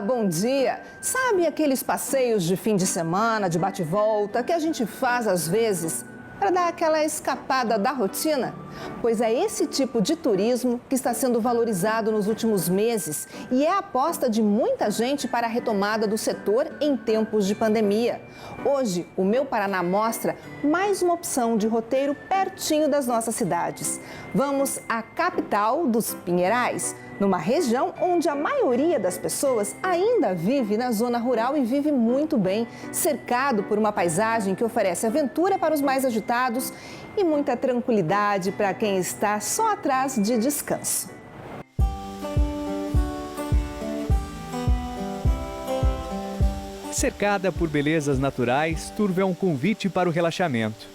Olá, bom dia! Sabe aqueles passeios de fim de semana, de bate-volta, que a gente faz às vezes para dar aquela escapada da rotina? Pois é esse tipo de turismo que está sendo valorizado nos últimos meses e é a aposta de muita gente para a retomada do setor em tempos de pandemia. Hoje, o Meu Paraná mostra mais uma opção de roteiro pertinho das nossas cidades. Vamos à capital dos Pinheirais, numa região onde a maioria das pessoas ainda vive na zona rural e vive muito bem, cercado por uma paisagem que oferece aventura para os mais agitados e muita tranquilidade para quem está só atrás de descanso. Cercada por belezas naturais, Turvo é um convite para o relaxamento.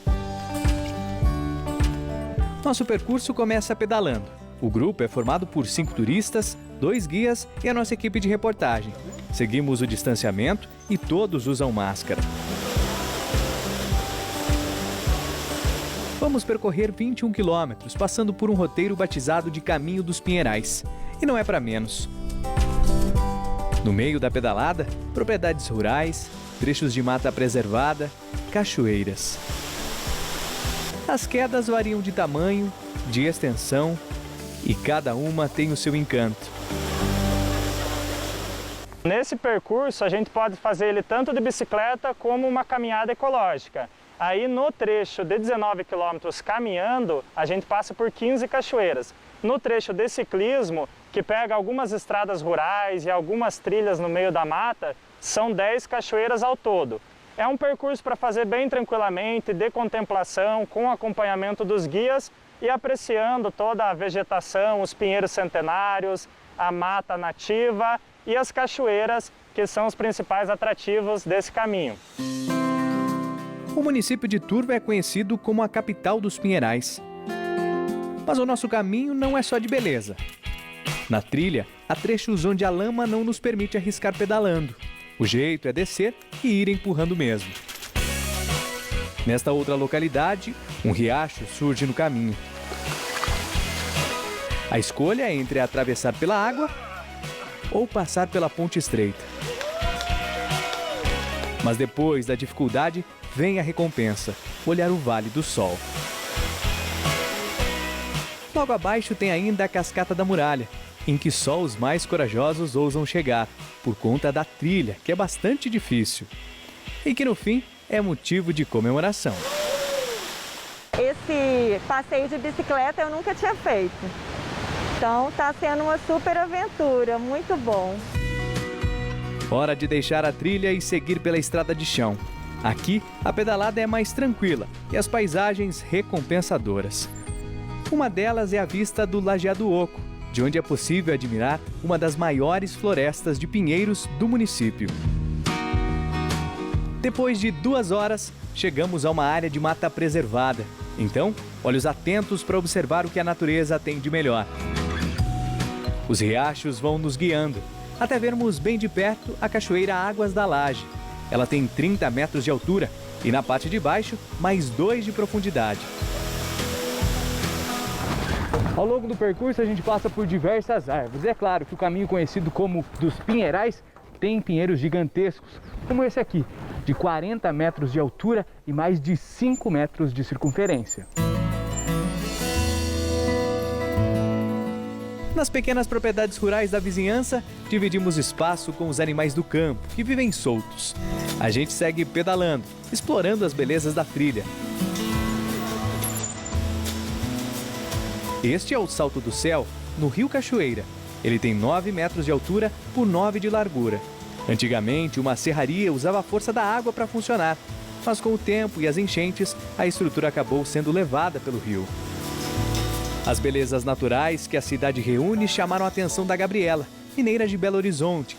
Nosso percurso começa pedalando. O grupo é formado por 5 turistas, 2 guias e a nossa equipe de reportagem. Seguimos o distanciamento e todos usam máscara. Vamos percorrer 21 quilômetros, passando por um roteiro batizado de Caminho dos Pinheirais. E não é para menos. No meio da pedalada, propriedades rurais, trechos de mata preservada, cachoeiras. As quedas variam de tamanho, de extensão e cada uma tem o seu encanto. Nesse percurso a gente pode fazer ele tanto de bicicleta como uma caminhada ecológica. Aí no trecho de 19 quilômetros caminhando, a gente passa por 15 cachoeiras. No trecho de ciclismo, que pega algumas estradas rurais e algumas trilhas no meio da mata, são 10 cachoeiras ao todo. É um percurso para fazer bem tranquilamente, de contemplação, com acompanhamento dos guias e apreciando toda a vegetação, os pinheiros centenários, a mata nativa e as cachoeiras, que são os principais atrativos desse caminho. O município de Turvo é conhecido como a capital dos Pinheirais. Mas o nosso caminho não é só de beleza. Na trilha, há trechos onde a lama não nos permite arriscar pedalando. O jeito é descer e ir empurrando mesmo. Nesta outra localidade, um riacho surge no caminho. A escolha é entre atravessar pela água ou passar pela ponte estreita. Mas depois da dificuldade, vem a recompensa: olhar o Vale do Sol. Logo abaixo tem ainda a Cascata da Muralha, em que só os mais corajosos ousam chegar, por conta da trilha, que é bastante difícil. E que no fim é motivo de comemoração. Esse passeio de bicicleta eu nunca tinha feito. Então está sendo uma super aventura, muito bom. Hora de deixar a trilha e seguir pela estrada de chão. Aqui, a pedalada é mais tranquila e as paisagens recompensadoras. Uma delas é a vista do Lajeado Oco, de onde é possível admirar uma das maiores florestas de pinheiros do município. Depois de 2 horas, chegamos a uma área de mata preservada. Então, olhos atentos para observar o que a natureza tem de melhor. Os riachos vão nos guiando, até vermos bem de perto a cachoeira Águas da Laje. Ela tem 30 metros de altura e na parte de baixo, mais 2 de profundidade. Ao longo do percurso a gente passa por diversas árvores. É claro que o caminho conhecido como dos Pinheirais tem pinheiros gigantescos, como esse aqui, de 40 metros de altura e mais de 5 metros de circunferência. Nas pequenas propriedades rurais da vizinhança, dividimos espaço com os animais do campo, que vivem soltos. A gente segue pedalando, explorando as belezas da trilha. Este é o Salto do Céu, no Rio Cachoeira. Ele tem 9 metros de altura por 9 de largura. Antigamente, uma serraria usava a força da água para funcionar, mas com o tempo e as enchentes, a estrutura acabou sendo levada pelo rio. As belezas naturais que a cidade reúne chamaram a atenção da Gabriela, mineira de Belo Horizonte.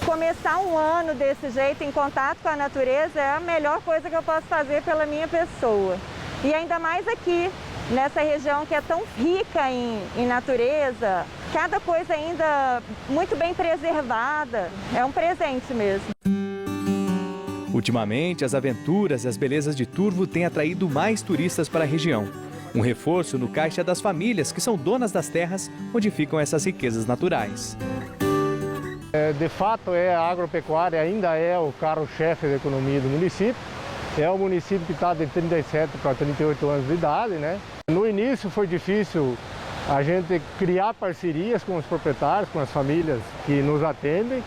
Começar um ano desse jeito, em contato com a natureza, é a melhor coisa que eu posso fazer pela minha pessoa. E ainda mais aqui, nessa região que é tão rica em natureza, cada coisa ainda muito bem preservada, é um presente mesmo. Ultimamente, as aventuras e as belezas de Turvo têm atraído mais turistas para a região. Um reforço no caixa das famílias que são donas das terras onde ficam essas riquezas naturais. De fato, a agropecuária ainda é o carro-chefe da economia do município. É um município que está de 37 para 38 anos de idade, né? No início foi difícil a gente criar parcerias com os proprietários, com as famílias que nos atendem.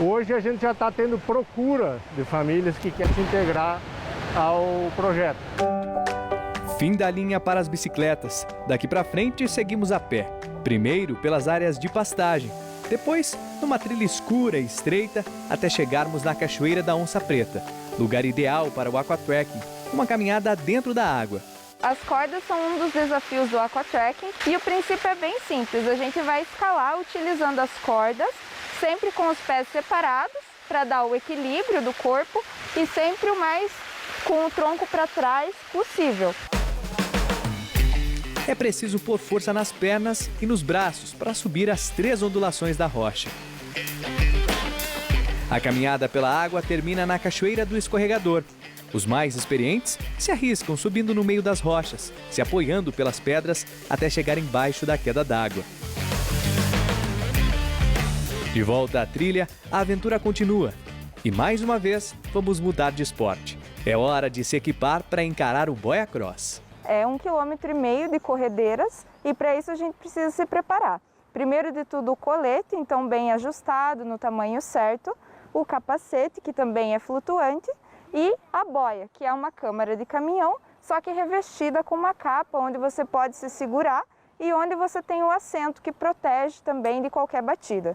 Hoje a gente já está tendo procura de famílias que querem se integrar ao projeto. Fim da linha para as bicicletas. Daqui para frente seguimos a pé. Primeiro pelas áreas de pastagem. Depois, numa trilha escura e estreita, até chegarmos na Cachoeira da Onça Preta. Lugar ideal para o aquatrekking, uma caminhada dentro da água. As cordas são um dos desafios do aquatrekking e o princípio é bem simples. A gente vai escalar utilizando as cordas, sempre com os pés separados para dar o equilíbrio do corpo e sempre o mais com o tronco para trás possível. É preciso pôr força nas pernas e nos braços para subir as 3 ondulações da rocha. A caminhada pela água termina na Cachoeira do Escorregador. Os mais experientes se arriscam subindo no meio das rochas, se apoiando pelas pedras até chegar embaixo da queda d'água. De volta à trilha, a aventura continua. E mais uma vez, vamos mudar de esporte. É hora de se equipar para encarar o Boia Cross. É 1,5 km de corredeiras e para isso a gente precisa se preparar. Primeiro de tudo o colete, então bem ajustado, no tamanho certo, o capacete, que também é flutuante, e a boia, que é uma câmara de caminhão, só que revestida com uma capa onde você pode se segurar e onde você tem o assento que protege também de qualquer batida.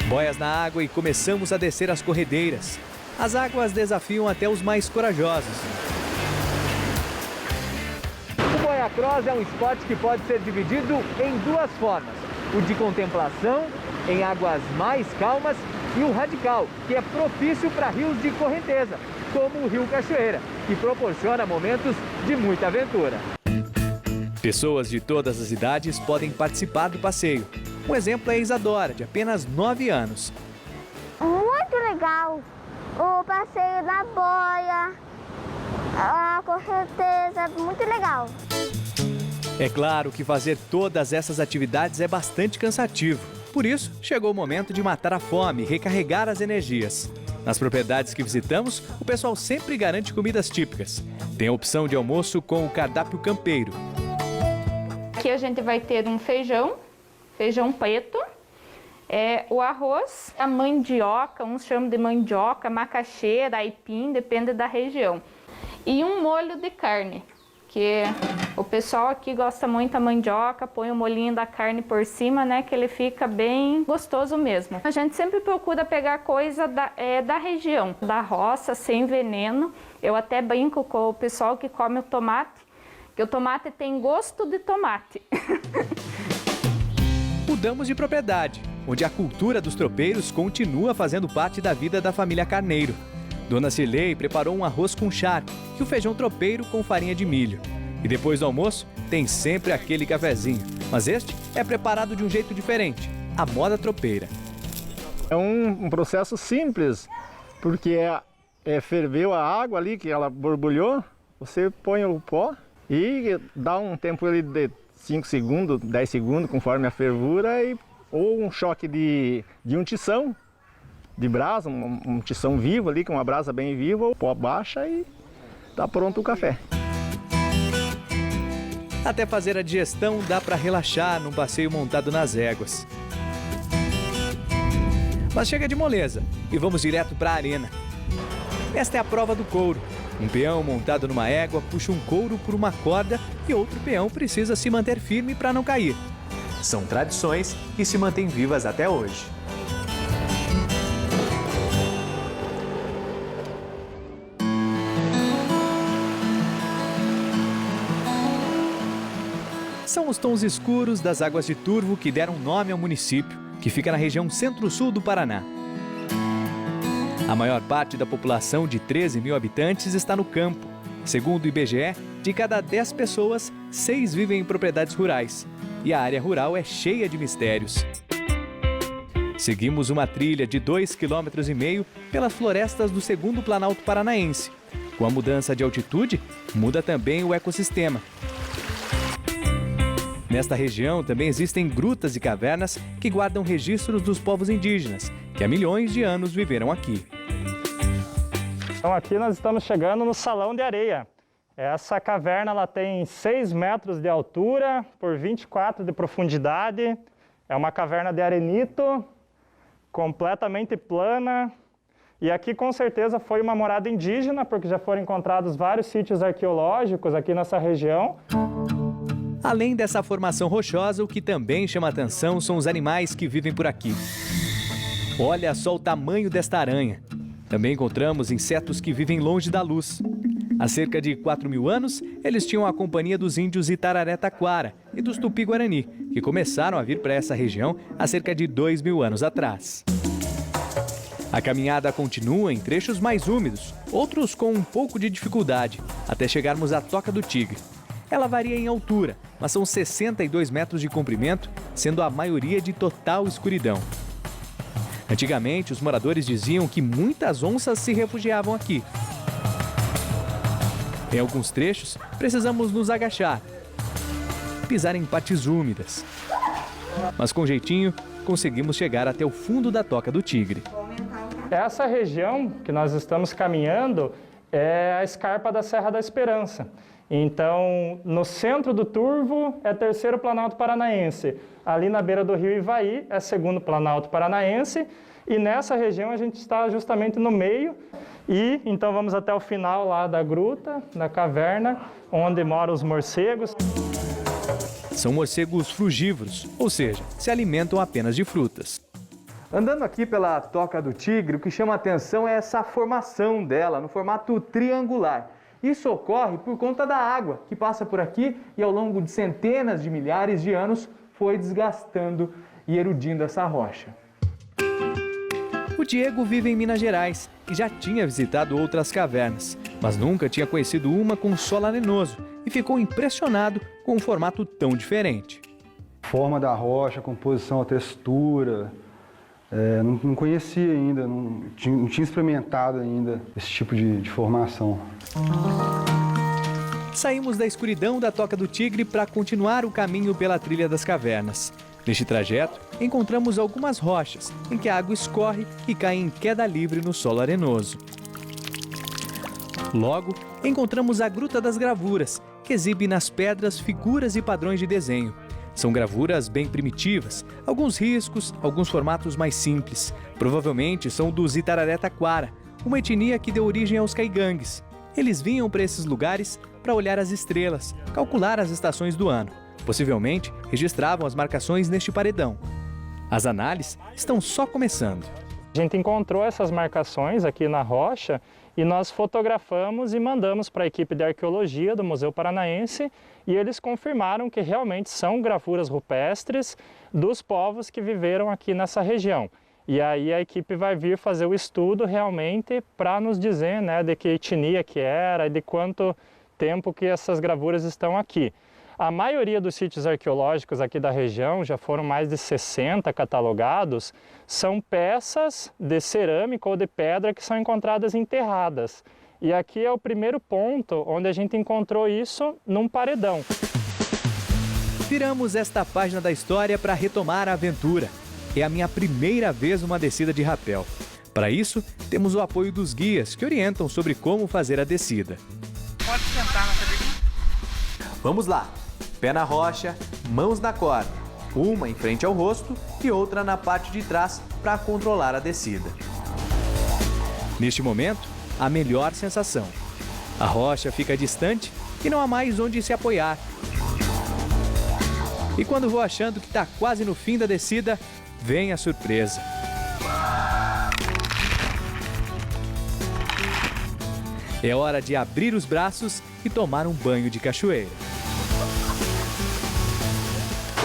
Boias na água e começamos a descer as corredeiras. As águas desafiam até os mais corajosos. O Boia Cross é um esporte que pode ser dividido em 2 formas. O de contemplação, em águas mais calmas, e o radical, que é propício para rios de correnteza, como o Rio Cachoeira, que proporciona momentos de muita aventura. Pessoas de todas as idades podem participar do passeio. Um exemplo é a Isadora, de apenas 9 anos. Muito legal! O passeio da boia, a correnteza, muito legal. É claro que fazer todas essas atividades é bastante cansativo. Por isso, chegou o momento de matar a fome e recarregar as energias. Nas propriedades que visitamos, o pessoal sempre garante comidas típicas. Tem a opção de almoço com o cardápio campeiro. Aqui a gente vai ter um feijão preto, o arroz, a mandioca, uns chamam de mandioca, macaxeira, aipim, depende da região. E um molho de carne, que o pessoal aqui gosta muito da mandioca, põe o molhinho da carne por cima, né, que ele fica bem gostoso mesmo. A gente sempre procura pegar coisa da região, da roça, sem veneno. Eu até brinco com o pessoal que come o tomate, que o tomate tem gosto de tomate. Mudamos de propriedade, onde a cultura dos tropeiros continua fazendo parte da vida da família Carneiro. Dona Cirlei preparou um arroz com charque e o feijão tropeiro com farinha de milho. E depois do almoço, tem sempre aquele cafezinho. Mas este é preparado de um jeito diferente, a moda tropeira. É um processo simples, porque ferveu a água ali, que ela borbulhou, você põe o pó e dá um tempo ali de 5 segundos, 10 segundos, conforme a fervura, ou um choque de um tição de brasa, um tição vivo ali, com uma brasa bem viva, o pó baixa e está pronto o café. Até fazer a digestão dá para relaxar num passeio montado nas éguas. Mas chega de moleza e vamos direto para a arena. Esta é a prova do couro. Um peão montado numa égua puxa um couro por uma corda e outro peão precisa se manter firme para não cair. São tradições que se mantêm vivas até hoje. São os tons escuros das águas de Turvo que deram nome ao município, que fica na região centro-sul do Paraná. A maior parte da população de 13 mil habitantes está no campo. Segundo o IBGE, de cada 10 pessoas, 6 vivem em propriedades rurais. E a área rural é cheia de mistérios. Seguimos uma trilha de 2,5 km pelas florestas do segundo Planalto Paranaense. Com a mudança de altitude, muda também o ecossistema. Nesta região também existem grutas e cavernas que guardam registros dos povos indígenas, que há milhões de anos viveram aqui. Então aqui nós estamos chegando no Salão de Areia. Essa caverna ela tem 6 metros de altura por 24 de profundidade. É uma caverna de arenito, completamente plana. E aqui com certeza foi uma morada indígena, porque já foram encontrados vários sítios arqueológicos aqui nessa região. Além dessa formação rochosa, o que também chama atenção são os animais que vivem por aqui. Olha só o tamanho desta aranha. Também encontramos insetos que vivem longe da luz. Há cerca de 4.000 anos, eles tinham a companhia dos índios Itararé-Taquara e dos Tupi-Guarani, que começaram a vir para essa região há cerca de 2.000 anos atrás. A caminhada continua em trechos mais úmidos, outros com um pouco de dificuldade, até chegarmos à Toca do Tigre. Ela varia em altura, mas são 62 metros de comprimento, sendo a maioria de total escuridão. Antigamente, os moradores diziam que muitas onças se refugiavam aqui. Em alguns trechos, precisamos nos agachar, pisar em partes úmidas. Mas com jeitinho, conseguimos chegar até o fundo da Toca do Tigre. Essa região que nós estamos caminhando é a escarpa da Serra da Esperança. Então, no centro do Turvo é 3º Planalto Paranaense. Ali na beira do rio Ivaí é 2º Planalto Paranaense. E nessa região a gente está justamente no meio. E então vamos até o final lá da gruta, da caverna, onde moram os morcegos. São morcegos frugívoros, ou seja, se alimentam apenas de frutas. Andando aqui pela Toca do Tigre, o que chama a atenção é essa formação dela, no formato triangular. Isso ocorre por conta da água que passa por aqui e ao longo de centenas de milhares de anos foi desgastando e erudindo essa rocha. O Diego vive em Minas Gerais e já tinha visitado outras cavernas, mas nunca tinha conhecido uma com solo arenoso e ficou impressionado com um formato tão diferente. Forma da rocha, composição, a textura, não conhecia ainda, não tinha experimentado ainda esse tipo de formação. Saímos da escuridão da Toca do Tigre para continuar o caminho pela trilha das cavernas. Neste trajeto, encontramos algumas rochas em que a água escorre e cai em queda livre no solo arenoso. Logo, encontramos a Gruta das Gravuras, que exibe nas pedras figuras e padrões de desenho. São gravuras bem primitivas, alguns riscos, alguns formatos mais simples. Provavelmente são dos Itararé-Taquara, uma etnia que deu origem aos caigangues. Eles vinham para esses lugares para olhar as estrelas, calcular as estações do ano. Possivelmente, registravam as marcações neste paredão. As análises estão só começando. A gente encontrou essas marcações aqui na rocha e nós fotografamos e mandamos para a equipe de arqueologia do Museu Paranaense e eles confirmaram que realmente são gravuras rupestres dos povos que viveram aqui nessa região. E aí a equipe vai vir fazer o estudo realmente para nos dizer, né, de que etnia que era e de quanto tempo que essas gravuras estão aqui. A maioria dos sítios arqueológicos aqui da região, já foram mais de 60 catalogados, são peças de cerâmica ou de pedra que são encontradas enterradas. E aqui é o primeiro ponto onde a gente encontrou isso num paredão. Viramos esta página da história para retomar a aventura. É a minha primeira vez numa descida de rapel. Para isso, temos o apoio dos guias que orientam sobre como fazer a descida. Pode sentar na cadeirinha? Vamos lá. Pé na rocha, mãos na corda, uma em frente ao rosto e outra na parte de trás para controlar a descida. Neste momento, a melhor sensação. A rocha fica distante e não há mais onde se apoiar. E quando vou achando que está quase no fim da descida, vem a surpresa. É hora de abrir os braços e tomar um banho de cachoeira.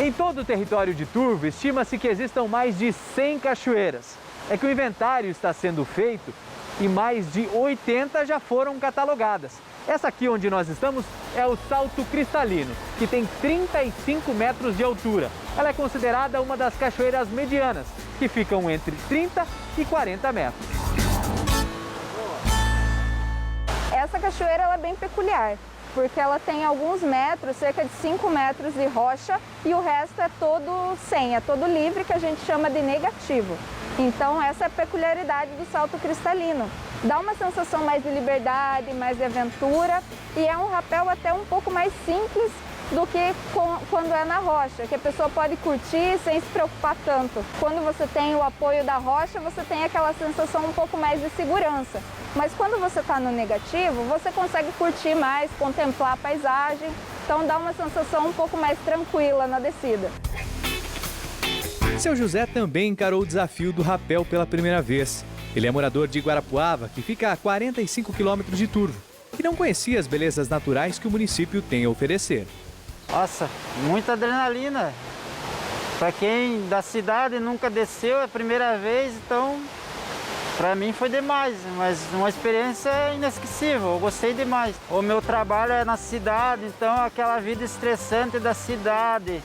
Em todo o território de Turvo, estima-se que existam mais de 100 cachoeiras. É que o inventário está sendo feito e mais de 80 já foram catalogadas. Essa aqui onde nós estamos é o Salto Cristalino, que tem 35 metros de altura. Ela é considerada uma das cachoeiras medianas, que ficam entre 30 e 40 metros. Essa cachoeira ela é bem peculiar. porque ela tem alguns metros, cerca de 5 metros de rocha, e o resto é todo sem, é todo livre, que a gente chama de negativo. Então essa é a peculiaridade do salto cristalino. Dá uma sensação mais de liberdade, mais de aventura, e é um rapel até um pouco mais simples do que quando é na rocha, que a pessoa pode curtir sem se preocupar tanto. Quando você tem o apoio da rocha, você tem aquela sensação um pouco mais de segurança. Mas quando você está no negativo, você consegue curtir mais, contemplar a paisagem, então dá uma sensação um pouco mais tranquila na descida. Seu José também encarou o desafio do rapel pela primeira vez. Ele é morador de Guarapuava, que fica a 45 quilômetros de Turvo, e não conhecia as belezas naturais que o município tem a oferecer. Nossa, muita adrenalina. Para quem da cidade nunca desceu, é a primeira vez, então para mim foi demais, mas uma experiência inesquecível, eu gostei demais. O meu trabalho é na cidade, então aquela vida estressante da cidade,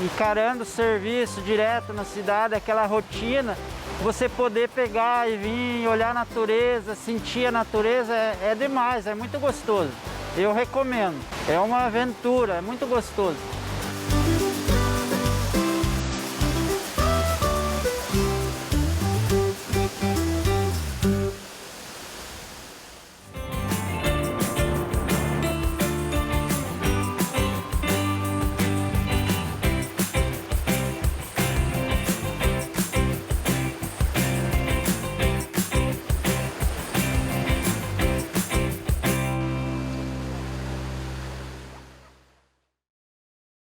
encarando o serviço direto na cidade, aquela rotina, você poder pegar e vir, olhar a natureza, sentir a natureza, é demais, é muito gostoso. Eu recomendo, é uma aventura, é muito gostoso.